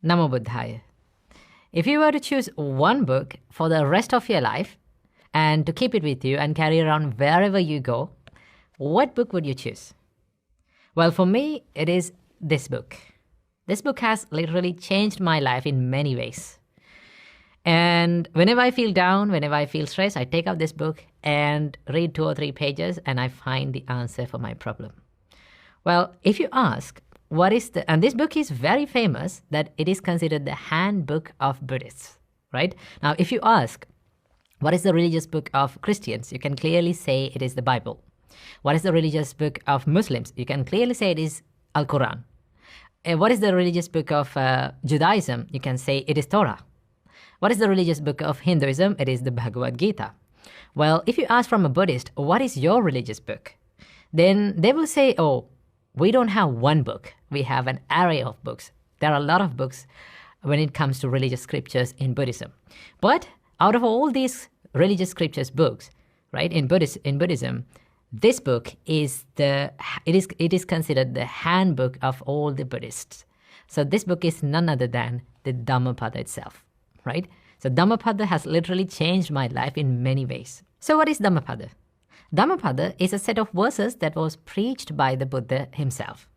Namo Buddhaya. If you were to choose one book for the rest of your life and to keep it with you and carry around wherever you go, what book would you choose? Well, for me, it is this book. This book has literally changed my life in many ways. And whenever I feel down, whenever I feel stressed, I take out this book and read 2 or 3 pages and I find the answer for my problem. Well, if you ask, and this book is very famous that it is considered the handbook of Buddhists, right? Now, if you ask, what is the religious book of Christians? You can clearly say it is the Bible. What is the religious book of Muslims? You can clearly say it is Al-Quran. What is the religious book of Judaism? You can say it is Torah. What is the religious book of Hinduism? It is the Bhagavad Gita. Well, if you ask from a Buddhist, what is your religious book? Then they will say, oh, we don't have one book. We have an array of books. There are a lot of books when it comes to religious scriptures in Buddhism. But out of all these religious scriptures books, right, in Buddhism, this book is it is considered the handbook of all the Buddhists. So this book is none other than the Dhammapada itself, right? So Dhammapada has literally changed my life in many ways. So what is Dhammapada? Dhammapada is a set of verses that was preached by the Buddha himself.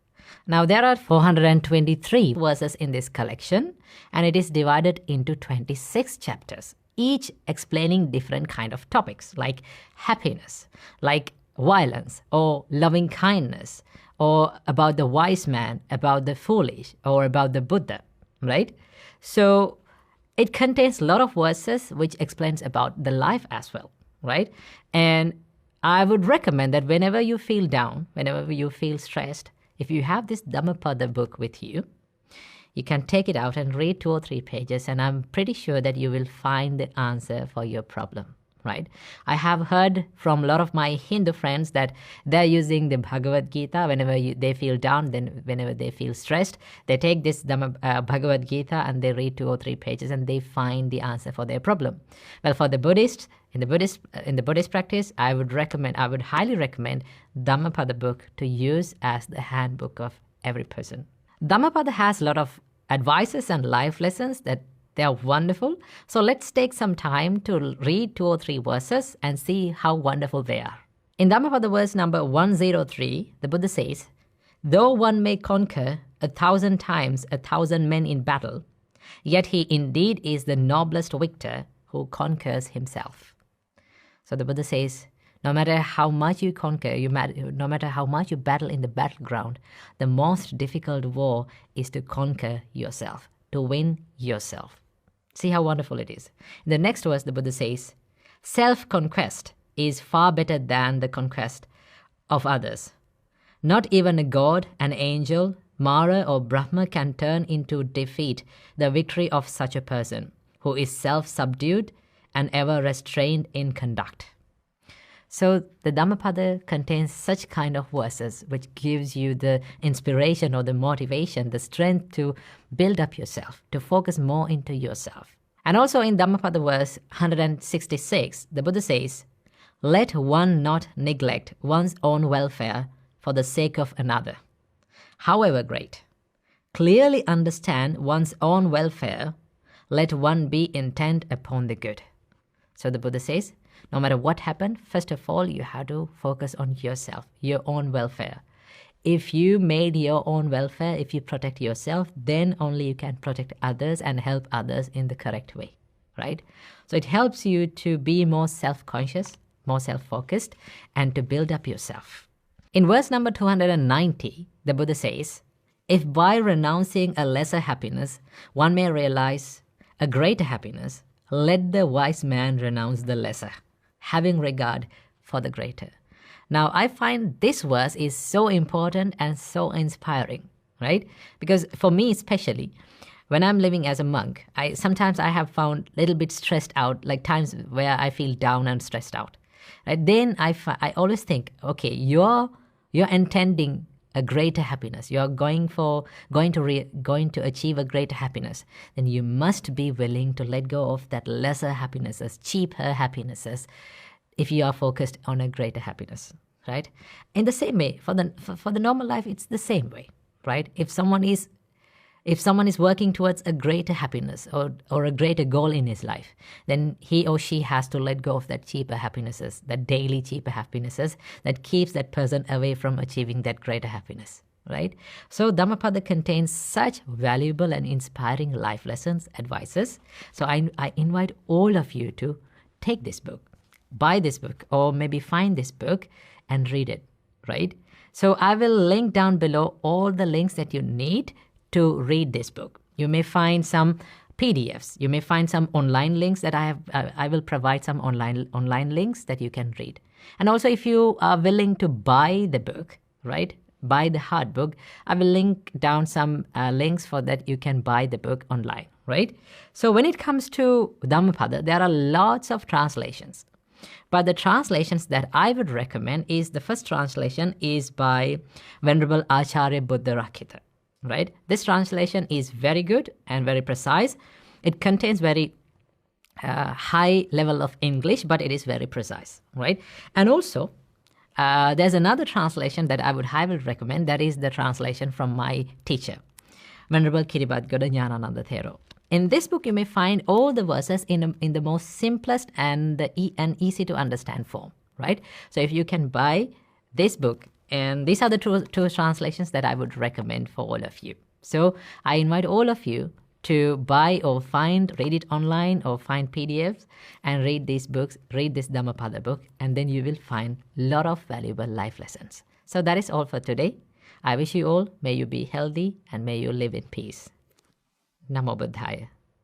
Now there are 423 verses in this collection and it is divided into 26 chapters, each explaining different kind of topics like happiness, like violence or loving kindness, or about the wise man, about the foolish, or about the Buddha, right? So it contains a lot of verses which explains about the life as well, right? And I would recommend that whenever you feel down, whenever you feel stressed, if you have this Dhammapada book with you, you can take it out and read 2 or 3 pages, and I'm pretty sure that you will find the answer for your problem, right? I have heard from a lot of my Hindu friends that they're using the Bhagavad Gita whenever they feel down, then whenever they feel stressed, they take this Bhagavad Gita and they read 2 or 3 pages and they find the answer for their problem. Well, for the Buddhists, in the Buddhist practice, I would highly recommend Dhammapada book to use as the handbook of every person. Dhammapada has a lot of advices and life lessons that they are wonderful. So let's take some time to read 2 or 3 verses and see how wonderful they are. In Dhammapada verse number 103, the Buddha says, though one may conquer 1,000 times 1,000 men in battle, yet he indeed is the noblest victor who conquers himself. So the Buddha says, no matter how much you conquer, no matter how much you battle in the battleground, the most difficult war is to conquer yourself, to win yourself. See how wonderful it is. In the next verse, the Buddha says, self-conquest is far better than the conquest of others. Not even a god, an angel, Mara or Brahma can turn into defeat the victory of such a person who is self-subdued and ever restrained in conduct. So the Dhammapada contains such kind of verses which gives you the inspiration or the motivation, the strength to build up yourself, to focus more into yourself. And also in Dhammapada verse 166, the Buddha says, let one not neglect one's own welfare for the sake of another, however great. Clearly understand one's own welfare, let one be intent upon the good. So the Buddha says, no matter what happened, first of all, you have to focus on yourself, your own welfare. If you made your own welfare, if you protect yourself, then only you can protect others and help others in the correct way, right? So it helps you to be more self-conscious, more self-focused, and to build up yourself. In verse number 290, the Buddha says, if by renouncing a lesser happiness, one may realize a greater happiness, let the wise man renounce the lesser, having regard for the greater. Now, I find this verse is so important and so inspiring, right? Because for me especially, when I'm living as a monk, sometimes I have found a little bit stressed out, like times where I feel down and stressed out. Right? Then I always think, okay, you're intending a greater happiness. You're going to achieve a greater happiness. Then you must be willing to let go of that lesser happinesses, cheaper happinesses, if you are focused on a greater happiness, right? In the same way, for the normal life, it's the same way, right? If someone is If someone is working towards a greater happiness or a greater goal in his life, then he or she has to let go of that cheaper happinesses, that daily cheaper happinesses that keeps that person away from achieving that greater happiness, right? So Dhammapada contains such valuable and inspiring life lessons, advices. So I invite all of you to take this book, buy this book, or maybe find this book and read it, right? So I will link down below all the links that you need to read this book. You may find some PDFs. You may find some online links that I will provide some online links that you can read. And also, if you are willing to buy the book, right, buy the hard book, I will link down some links for that you can buy the book online, right? So when it comes to Dhammapada, there are lots of translations. But the translations that I would recommend is, the first translation is by Venerable Acharya Buddha Rakkhita. Right? This translation is very good and very precise. It contains very high level of English, but it is very precise, right? And also, there's another translation that I would highly recommend. That is the translation from my teacher, Venerable Kiribati Goda Nyanananda Thero. In this book, you may find all the verses in the most simplest and easy to understand form, right? So if you can buy this book, and these are the two translations that I would recommend for all of you. So I invite all of you to buy or read it online or find PDFs and read these books, read this Dhammapada book, and then you will find a lot of valuable life lessons. So that is all for today. I wish you all, may you be healthy and may you live in peace. Namo Buddhaya.